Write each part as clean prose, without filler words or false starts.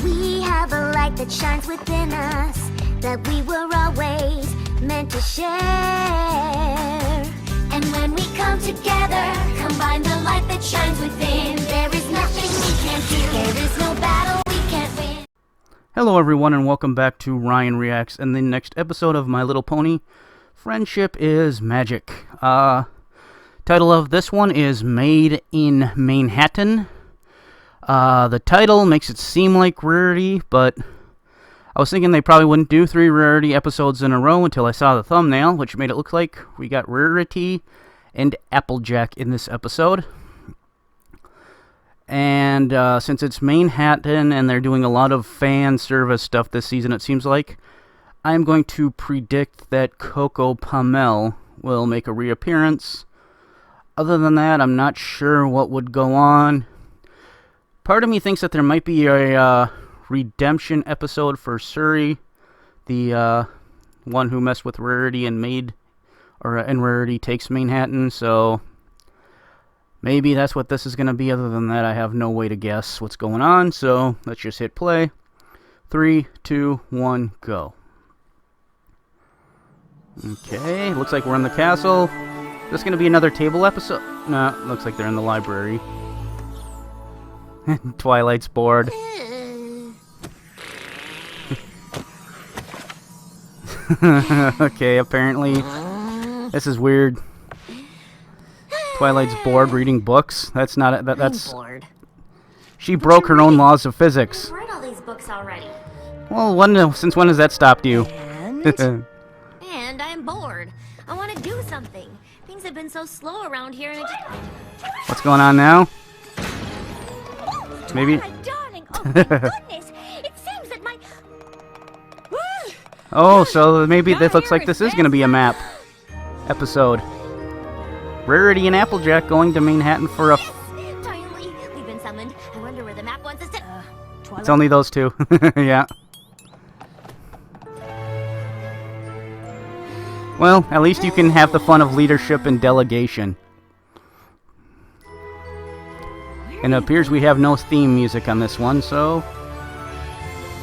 We have a light that shines within us that we were always meant to share. And when we come together, combine the light that shines within, there is nothing we can't do. There is no battle we can't win. Hello everyone and welcome back to Ryan Reacts and the next episode of My Little Pony, Friendship is Magic. Title of this one is Made in Manehattan. The title makes it seem like Rarity, but I was thinking they probably wouldn't do 3 Rarity episodes in a row until I saw the thumbnail, which made it look like we got Rarity and Applejack in this episode. And since it's Manehattan and they're doing a lot of fan service stuff this season, it seems like, I'm going to predict that Coco Pamel will make a reappearance. Other than that, I'm not sure what would go on. Part of me thinks that there might be a redemption episode for Suri, the one who messed with Rarity and and Rarity takes Manehattan, so maybe that's what this is going to be. Other than that, I have no way to guess what's going on, so let's just hit play. 3, 2, 1, go. Okay, looks like we're in the castle. Is this going to be another table episode? No, looks like they're in the library. Twilight's bored. Okay, apparently this is weird. Twilight's bored reading books. That's not that's bored. She broke her own laws of physics. I've read all these books already. Well, since when has that stopped you? And I'm bored. I want to do something. Things have been so slow around here, and I just... What's going on now? Maybe. Darling, oh my goodness! It seems that my... Oh, so maybe this looks like this is going to be a map episode. Rarity and Applejack going to Manehattan for a... Finally, we've been summoned. I wonder where the map wants us to... It's only those two. Yeah. Well, at least you can have the fun of leadership and delegation. And it appears we have no theme music on this one, so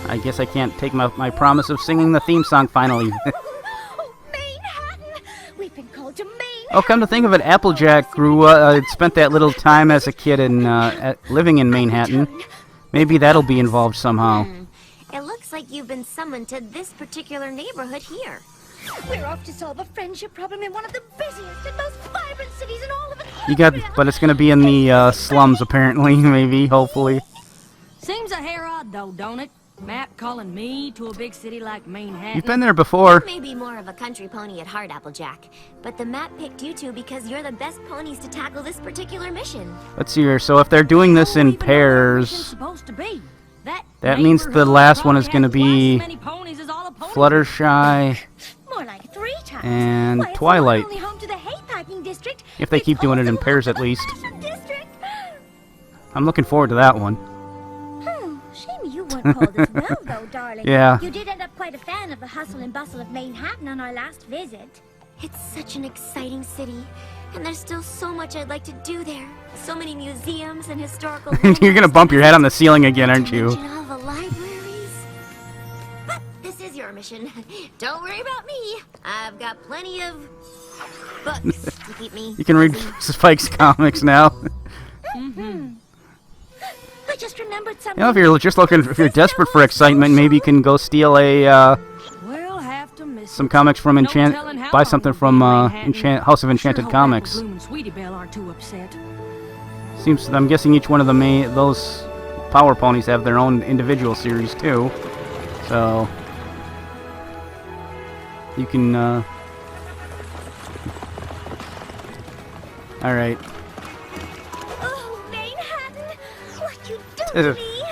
I guess I can't take my promise of singing the theme song finally. Oh, Manehattan! We've been called to Manehattan! Oh, come to think of it, Applejack spent that little time as a kid in living in Manehattan. Maybe that'll be involved somehow. It looks like you've been summoned to this particular neighborhood here. We're off to solve a friendship problem in one of the busiest and most vibrant cities in all of it. But it's gonna be in the slums apparently, maybe, hopefully. Seems a hair odd though, don't it? Matt calling me to a big city like Manehattan. You've been there before. You may be more of a country pony at heart, Applejack, but the map picked you two because you're the best ponies to tackle this particular mission. Let's see here. So if they're doing this in pairs, that means the last one is going to be Fluttershy More like 3 times. and Why, it's Twilight. only home to the haypacking district. If they keep doing it in pairs at least. I'm looking forward to that one. Shame you weren't called as well, though, darling. Yeah. You did end up quite a fan of the hustle and bustle of Manehattan on our last visit. It's such an exciting city, and there's still so much I'd like to do there. So many museums and historical You're going to bump your head on the ceiling again, aren't you? all the libraries. But this is your mission. Don't worry about me. I've got plenty of books to keep me. You can read Spike's comics now. I just remembered something. You know, if you're desperate for excitement, maybe you can go steal some comics from buy something from House of Enchanted Comics. I'm guessing each one of those Power Ponies have their own individual series too, so you can. All right. Oh, Manehattan, what you do to me?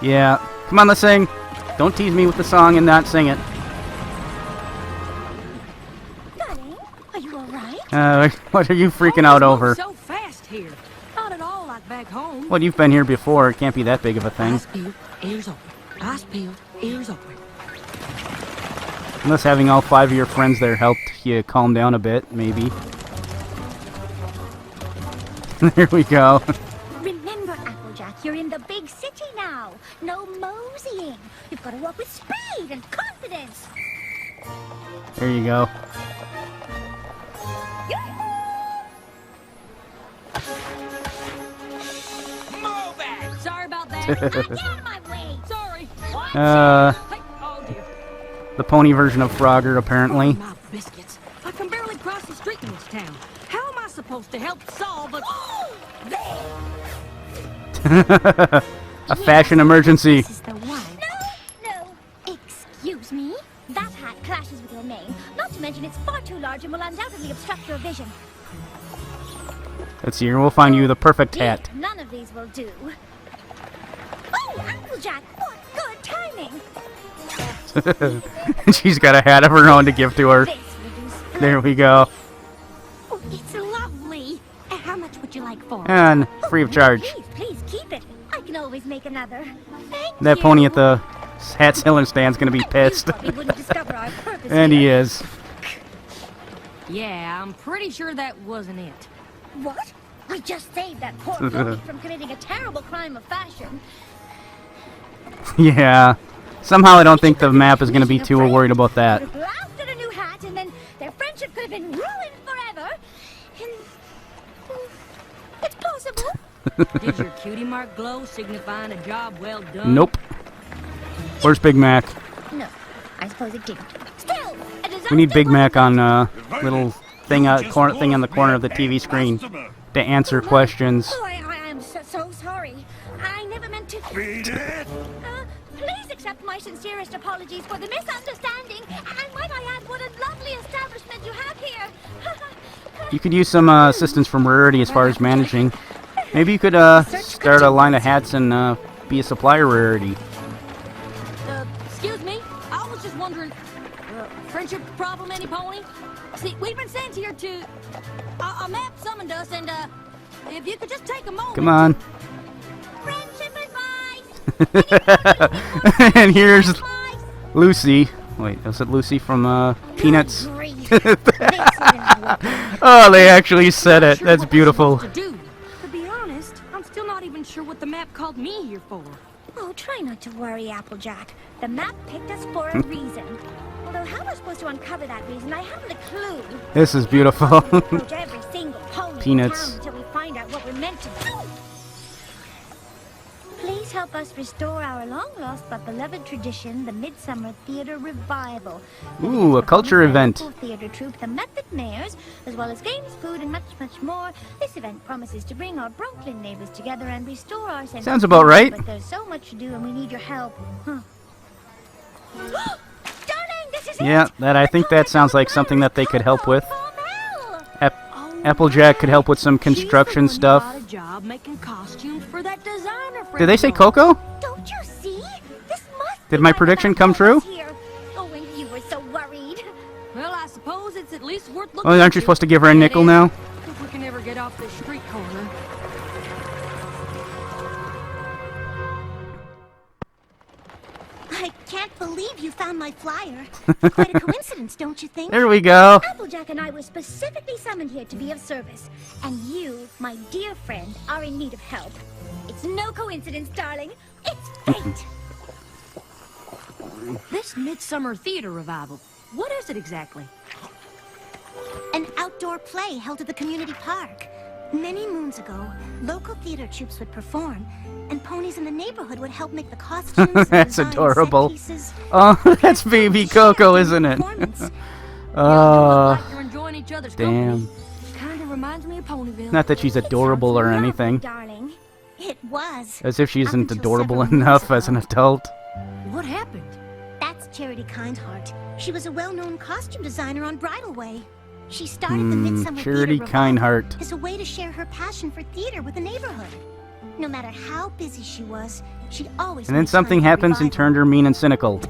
Yeah, come on, let's sing. Don't tease me with the song and not sing it. Darling, are you all right? What are you freaking out over? So fast here. Not at all like back home. Well, you've been here before. It can't be that big of a thing. Eyes peeled, ears open. Eyes peeled, ears open. Unless having all 5 of your friends there helped you calm down a bit, maybe. There we go. Remember, Applejack. You're in the big city now. No moseying. You've got to walk with speed and confidence. There you go. Move it! Sorry about that. Get out of my way. Sorry. Hey, oh dear. The pony version of Frogger, apparently. My biscuits. I can barely cross the street in this town. How am I supposed to help solve a... A fashion emergency. This is the one. No. Excuse me. That hat clashes with your name. Not to mention it's far too large and will undoubtedly obstruct your vision. Let's see here. We'll find you the perfect hat. None of these will do. Oh, Applejack! What good timing! She's got a hat of her own to give to her. This will do splendid. There we go. Oh, it's lovely. How much would you like for it? And free of charge. Please keep it. I can always make another. Thank That you. pony at the hat selling stand's gonna be You pissed. probably wouldn't discover our purpose And he here. is. Yeah, I'm pretty sure that wasn't it. What? We just saved that poor pony from committing a terrible crime of fashion. Yeah. Somehow I don't think the map is gonna be too worried about that. Could have laughed at a new hat, and then their friendship could have been ruined forever. And it's possible. Did your cutie mark glow signifying a job well done? Nope. Where's Big Mac? No, I suppose it didn't. Still, a disaster We need Big was Mac on averted. little thing thing on the corner of the TV screen to answer questions. Oh, I am so sorry. I never meant to. Beat it! Please accept my sincerest apologies for the misunderstanding. And might I add, what a lovely establishment you have here. You could use some assistance from Rarity as far as managing. Maybe you could start a line of hats and be a supplier, Rarity. Excuse me? I was just wondering, friendship problem, any pony? See, we've been sent here to... a map summoned us, and, if you could just take a moment... Come on. Friendship advice. And here's Lucy. Wait, was it Lucy from Peanuts? Grief. This isn't working. Oh, they actually said Not it. sure That's what we're beautiful. supposed to do. To be honest, I'm still not even sure what the map called me here for. Oh, try not to worry, Applejack. The map picked us for a reason. Although how am I supposed to uncover that reason? I haven't a clue. This is beautiful. We'll approach every single pony Peanuts. in town until we find out what we're meant to do. Please help us restore our long-lost but beloved tradition, the Midsummer Theater Revival. Ooh, a culture event. Local theater troupe, the Method Mayors, as well as games, food, and much, much more. This event promises to bring our Brooklyn neighbors together and restore our sense Sounds of about humor, right. But there's so much to do, and we need your help. Huh. Darling, this is Yeah, it! I think that sounds like something that they could help with. Carmel! Applejack could help with some construction She's the one who stuff. got a job making costumes for that designer friend Did they say of yours. Coco? Don't you see? This must Did be my one prediction of our come true? ponies here. Oh, and you were so worried. Well, I suppose it's at least worth looking Oh, aren't you into. supposed to give her a That nickel is, now? If we can ever get off this street corner. I can't believe you found my flyer. Quite a coincidence, don't you think? There we go. Applejack and I were specifically summoned here to be of service. And you, my dear friend, are in need of help. It's no coincidence, darling. It's fate. This Midsummer Theater Revival, what is it exactly? An outdoor play held at the community park. Many moons ago, local theater troupes would perform, and ponies in the neighborhood would help make the costumes. and That's design adorable. set pieces. Oh, that's baby Coco, isn't it? Performance. Oh, Like you're enjoying each other's damn. Kind of reminds me of Ponyville. Not that she's adorable or anything. Darling. It was. As if she Up isn't until adorable several enough months as an ago. adult. What happened? That's Charity Kindheart. She was a well-known costume designer on Bridal Way. She started the Midsummer Charity Theater Revival Kindheart. as a way to share her passion for theater with the neighborhood. No matter how busy she was, she always And then made time something for the happens and revival. turned her mean and cynical.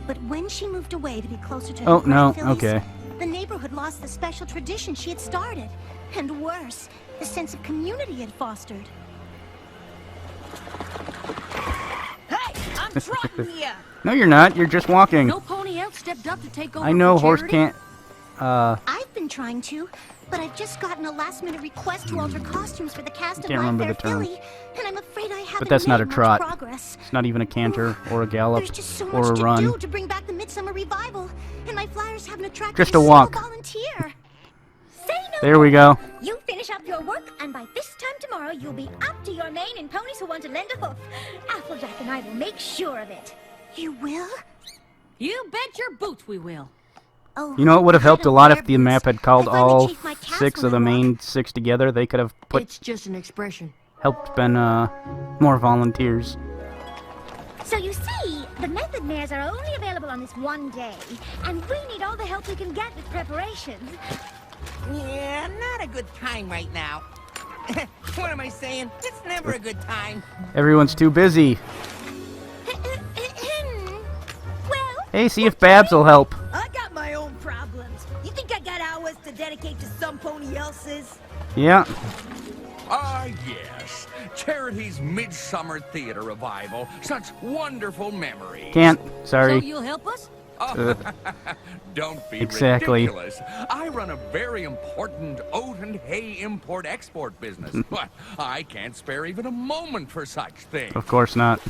But when she moved away to be closer to Oh, her no, grandfillies, okay. the neighborhood lost the special tradition she had started. And worse, the sense of community it fostered. Hey, I'm trotting you. No, you're not. You're just walking. No pony else stepped up to take over. I know for horse Charity? can't. I've been trying to, but I've just gotten a last-minute request to alter costumes for the cast of Can't My remember Fair the term. Philly, and I'm afraid I haven't But that's not a made much trot. progress. It's not even a canter or a gallop There's just so or much a to run. do to bring back the Midsummer Revival, and my flyers haven't attracted Just a a single walk. volunteer. Say no There we more. go. You finish up your work, and by this time tomorrow, you'll be up to your mane in ponies who want to lend a hoof. Applejack and I will make sure of it. You will? You bet your boots we will. Oh, You know, it would have I helped a don't lot wear if the boots. map had called I finally all chafed my calves 6 when of the I walk. main 6 together. They could have It's just an expression. helped been more volunteers. So you see, the method mares are only available on this one day, and we need all the help we can get with preparations. Yeah, not a good time right now. What am I saying? It's never a good time. Everyone's too busy. Well, Hey, see if Babs will help. I got my own problems. You think I got hours to dedicate to some pony else's? Yeah. Ah, yes. Charity's Midsummer Theater Revival. Such wonderful memories. Can't. So Sorry. you'll help us? Don't be Exactly. ridiculous. I run a very important oat and hay import-export business, but I can't spare even a moment for such things. Of course not.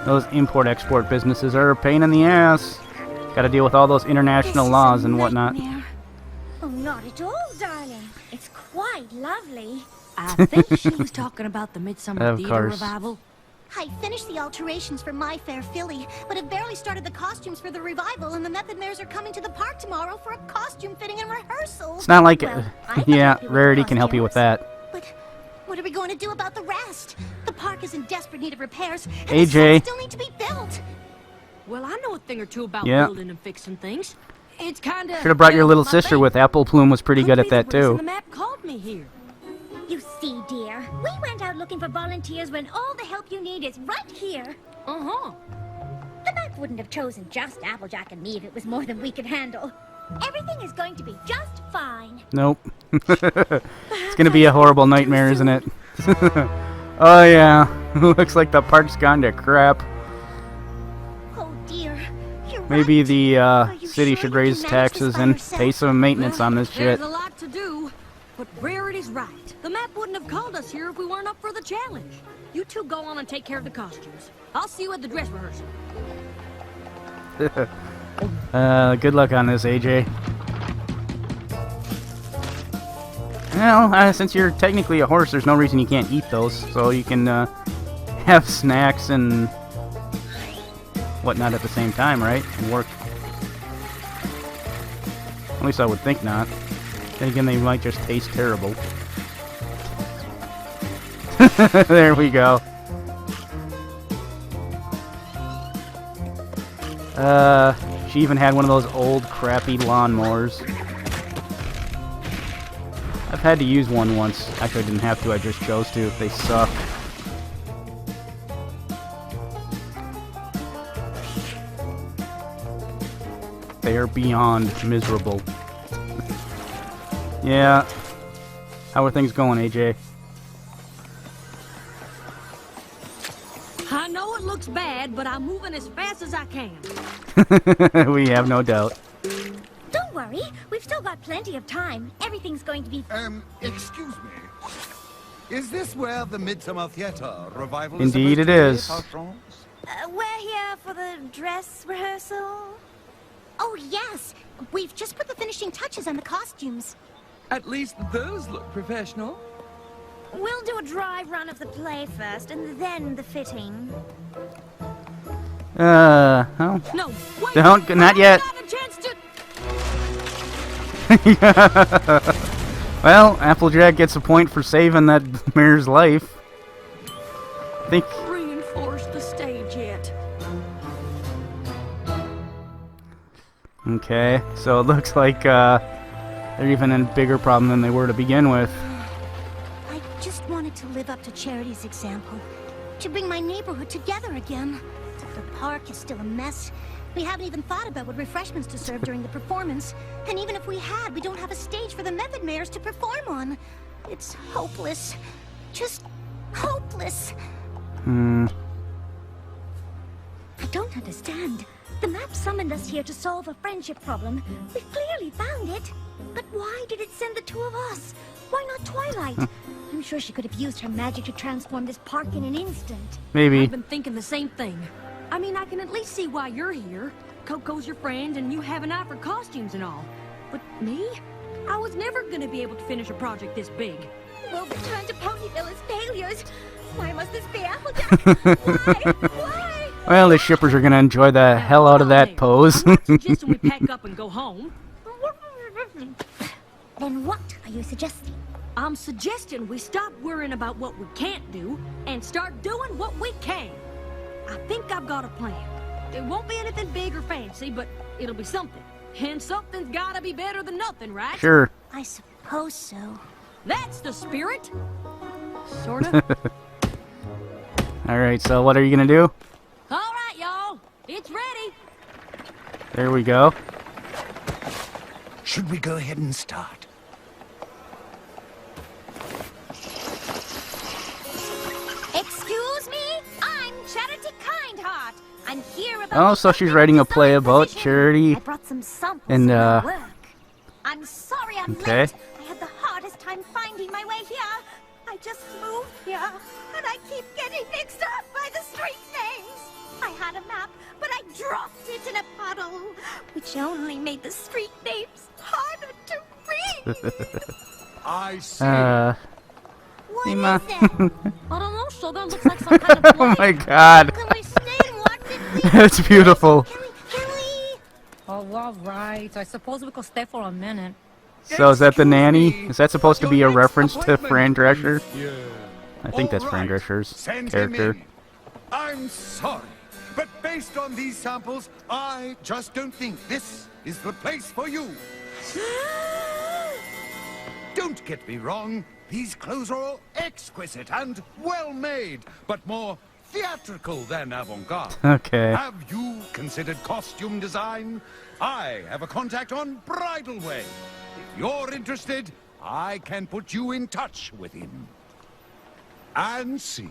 Those import-export businesses are a pain in the ass. Gotta deal with all those international laws and whatnot. oh, not at all, darling. It's quite lovely. I think she was talking about the Midsummer Of Theater course. Revival. I finished the alterations for My Fair Philly, but have barely started the costumes for the revival, and the Method Mares are coming to the park tomorrow for a costume fitting and rehearsal. It's not like... Well, I can yeah, help you with Rarity the can help you with costumes. that. But what are we going to do about the rest? The park is in desperate need of repairs, and AJ. the sets still need to be built. Well, I know a thing or two about Yeah. building and fixing things. It's kind of... Should have brought your little sister with. Apple Plume was pretty good at that, The too. map called me here. You see, dear, we went out looking for volunteers when all the help you need is right here. Uh-huh. The map wouldn't have chosen just Applejack and me if it was more than we could handle. Everything is going to be just fine. Nope. It's gonna be a horrible nightmare, isn't it? Oh, yeah. Looks like the park's gone to crap. Oh dear, you're Maybe right. the Are you city sure should you raise can manage this taxes by and yourself? pay some maintenance on this There's shit. a lot to do, but Rarity's right. The map wouldn't have called us here if we weren't up for the challenge. You two go on and take care of the costumes. I'll see you at the dress rehearsal. Good luck on this, AJ. Well, since you're technically a horse, there's no reason you can't eat those. So you can have snacks and whatnot at the same time, right? And work. At least I would think not. Then again, they might just taste terrible. There we go. She even had one of those old crappy lawnmowers. I've had to use one once. Actually, I didn't have to, I just chose to. They suck. They are beyond miserable. Yeah. How are things going, AJ? I know it looks bad, but I'm moving as fast as I can. We have no doubt. Don't worry, we've still got plenty of time. Everything's going to be... Excuse me. Is this where the Midsummer Theater Revival Indeed is it is. supposed to be, patrons? we're here for the dress rehearsal. Oh yes, we've just put the finishing touches on the costumes. At least those look professional. We'll do a dry run of the play first, and then the fitting. Oh. No, wait! Don't, not yet. I got a chance to... Well, Applejack gets a point for saving that mare's life. I think... Reinforce the stage yet. Okay, so it looks like they're even in a bigger problem than they were to begin with. I just wanted to live up to Charity's example, to bring my neighborhood together again. The park is still a mess. We haven't even thought about what refreshments to serve during the performance. And even if we had, we don't have a stage for the Method Mares to perform on. It's hopeless. Just hopeless. Hmm. I don't understand. The map summoned us here to solve a friendship problem. We clearly found it. But why did it send the two of us? Why not Twilight? I'm sure she could have used her magic to transform this park in an instant. Maybe. I've been thinking the same thing. I mean, I can at least see why you're here. Coco's your friend, and you have an eye for costumes and all. But me? I was never gonna be able to finish a project this big. We'll return to Ponyville as failures. Why must this be Applejack? Why? Why? Well, the shippers are gonna enjoy the hell out of that pose. I'm not suggesting we pack up and go home. Then what are you suggesting? I'm suggesting we stop worrying about what we can't do and start doing what we can. I think I've got a plan. It won't be anything big or fancy, but it'll be something. And something's gotta be better than nothing, right? Sure. I suppose so. That's the spirit. Sorta. Alright, so what are you gonna do? All right, y'all. It's ready. There we go. Should we go ahead and start? Excuse me? I'm Charity Kindheart. I'm here about Oh, the so she's open writing a design play about position. Charity. I brought some samples And, for my work. I'm sorry I'm okay. late. I had the hardest time finding my way here. I just moved here, and I keep getting mixed up by the street names. I had a map, but I dropped it in a puddle, which only made the street names harder to read. I see. What Nima. is it? I don't know, so that looks like some kind of Oh play. my god. Can we stay and watch it, please? That's beautiful. Can we? Oh, all right. I suppose we could stay for a minute. So is that the Excuse nanny? me. Is that supposed to be a Your next reference to appointment. Fran Drescher? Yeah. I think that's All Fran right. Drescher's Send him character. in. I'm sorry, but based on these samples, I just don't think this is the place for you. Don't get me wrong, these clothes are all exquisite and well made, but more theatrical than avant-garde. Okay. Have you considered costume design? I have a contact on Bridal Way. If you're interested, I can put you in touch with him. And see.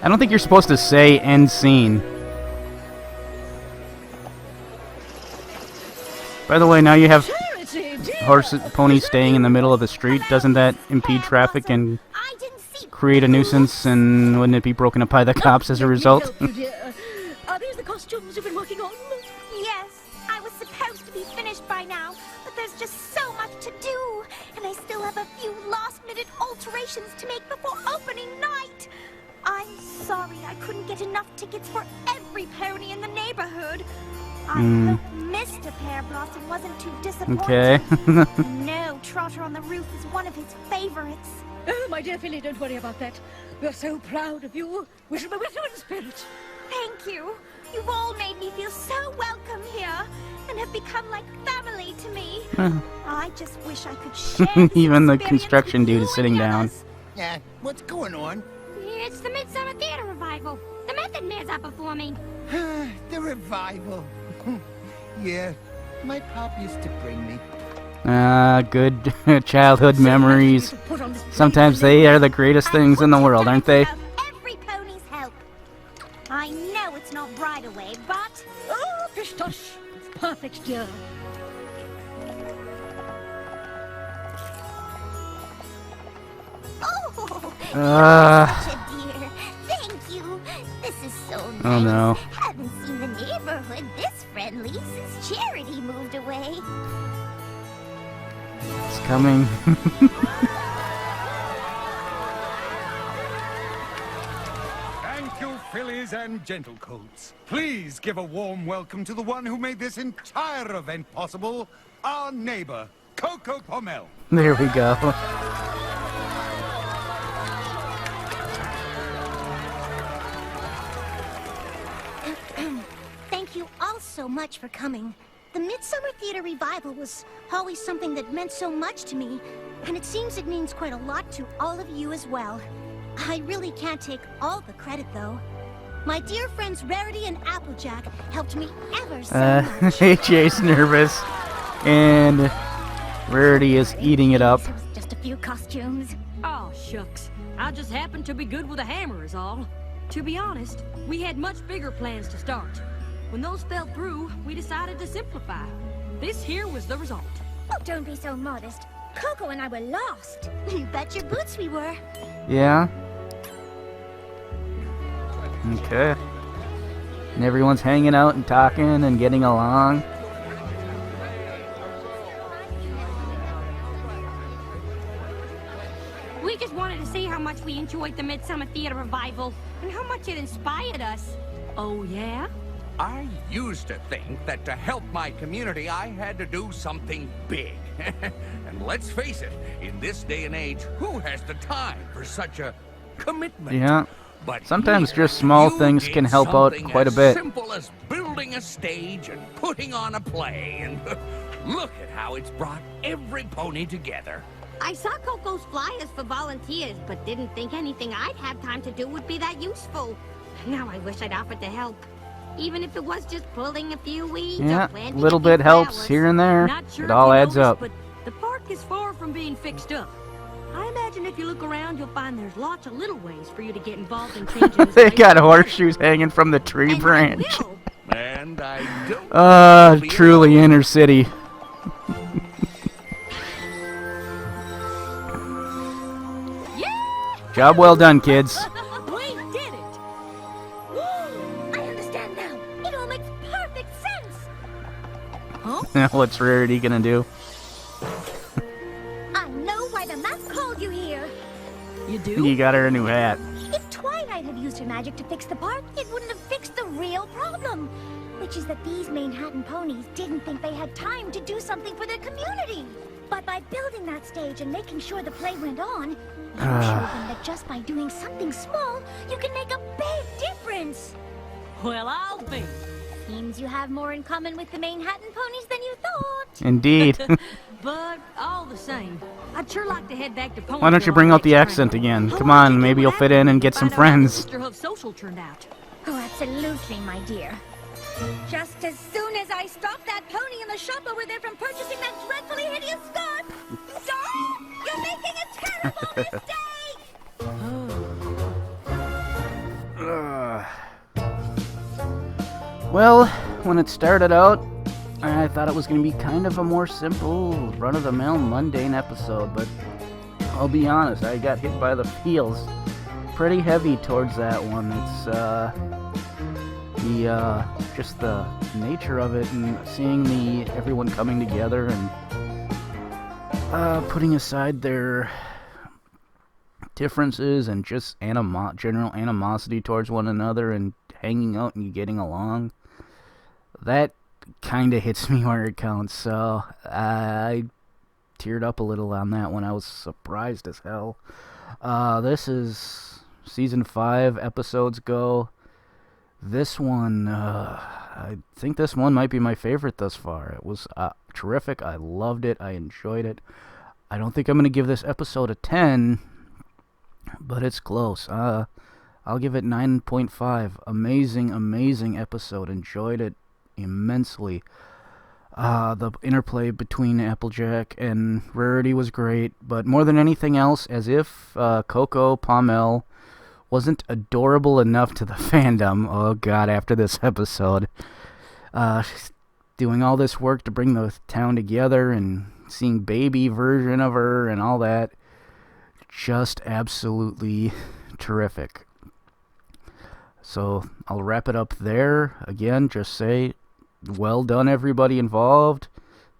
I don't think you're supposed to say end scene. By the way, now you have ponies staying in the middle of the street. Doesn't that impede traffic and I didn't see. create a nuisance? And wouldn't it be broken up by the cops as a result? Are these the costumes you've been working on? Yes, I was supposed to be finished by now, but there's just so much to do, and I still have a few last-minute alterations to make before opening night. I'm sorry I couldn't get enough tickets for every pony in the neighborhood. I hope Mr. Pear Blossom wasn't too disappointed. Okay. No, Trotter on the Roof is one of his favorites. Oh, my dear Philly, don't worry about that. We're so proud of you. We shall be with you in spirit. Thank you. You've all made me feel so welcome here, and have become like family to me. I just wish I could share this Even the experience construction with dude you is sitting and the down. others. Yeah, what's going on? It's the Midsummer Theater Revival. The Method Man's are performing. The revival. Yeah, my pop used to bring me. Good childhood memories. Sometimes they are the greatest things in the world, aren't they? Every pony's help. I know it's not Bridal Way, but Oh, pish tush. It's perfect, dear. oh, Uh, such a dear. Thank you. This is so nice. Oh, no. Haven't seen the neighborhood this friendly since Charity moved away. it's coming. Thank you, fillies and gentlecoats. Please give a warm welcome to the one who made this entire event possible, our neighbor, Coco Pommel. There we go. Thank you all so much for coming. The Midsummer Theater Revival was always something that meant so much to me, and it seems it means quite a lot to all of you as well. I really can't take all the credit, though. My dear friends Rarity and Applejack helped me ever so much. AJ's nervous, and Rarity is eating it up. It was just a few costumes. Oh, shucks. I just happen to be good with a hammer is all. To be honest, we had much bigger plans to start. When those fell through, we decided to simplify. This here was the result. Oh, don't be so modest. Coco and I were lost. You bet your boots we were. Yeah. Okay. And everyone's hanging out and talking and getting along. We just wanted to see how much we enjoyed the Midsummer Theater Revival and how much it inspired us. Oh, yeah? I used to think that to help my community, I had to do something big. And let's face it, in this day and age, who has the time for such a commitment? Yeah. But Sometimes here, just small you things did can help out something quite a as bit. Simple as building a stage and putting on a play, and look at how it's brought every pony together. I saw Coco's flyers for volunteers, but didn't think anything I'd have time to do would be that useful. Now I wish I'd offered to help. Even if it was just pulling a few weeds Yeah, or planting a little a few bit helps flowers. here and there. Not sure It if all you adds noticed, up. But the park is far from being fixed up. I imagine if you look around, you'll find there's lots of little ways for you to get involved in changing. They got horseshoes hanging from the tree And I branch. will. And I don't feel Truly inner city. Yeah! Job well done, kids. We did it! I understand now. It all makes perfect sense. Huh? What's Rarity gonna do? I know why the map called you here. You do? You got her a new hat. If Twilight had used her magic to fix the park, it wouldn't have fixed the real problem. Which is that these Manehattan ponies didn't think they had time to do something for their community. But by building that stage and making sure the play went on, you showed them that just by doing something small, you can make a big difference. Well, I'll be. Seems you have more in common with the Manehattan ponies than you thought. Indeed. But all the same, I'd sure like to head back to Ponyville. Why don't you bring on out the next accent train. again? I Come want on, to maybe get you'll fit in and get some find out how the friends. Sisterhood social turned out. Oh, absolutely, my dear. Just as soon as I stopped that pony in the shop over there from purchasing that dreadfully hideous scarf. Stop! You're making a terrible mistake! Well, when it started out, I thought it was going to be kind of a more simple, run-of-the-mill, mundane episode, but I'll be honest, I got hit by the feels pretty heavy towards that one. It's, just the nature of it and seeing everyone coming together and putting aside their differences and just general animosity towards one another and hanging out and getting along. That kind of hits me where it counts, so I teared up a little on that one. I was surprised as hell. This is Season 5, episodes go. This one, I think this one might be my favorite thus far. It was terrific. I loved it. I enjoyed it. I don't think I'm going to give this episode a 10, but it's close. I'll give it 9.5. Amazing, amazing episode. Enjoyed it immensely. The interplay between Applejack and Rarity was great, but more than anything else, as if Coco Pommel wasn't adorable enough to the fandom. Oh god, after this episode. She's doing all this work to bring the town together and seeing baby version of her and all that. Just absolutely terrific. So I'll wrap it up there. Again, just say, well done everybody involved.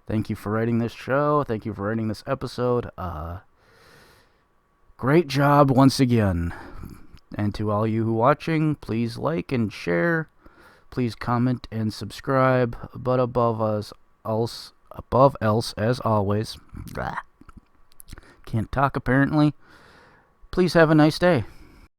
Thank you for writing this show. Thank you for writing this episode. Great job once again. And to all you who are watching, please like and share. Please comment and subscribe. But above else, as always, can't talk apparently. Please have a nice day.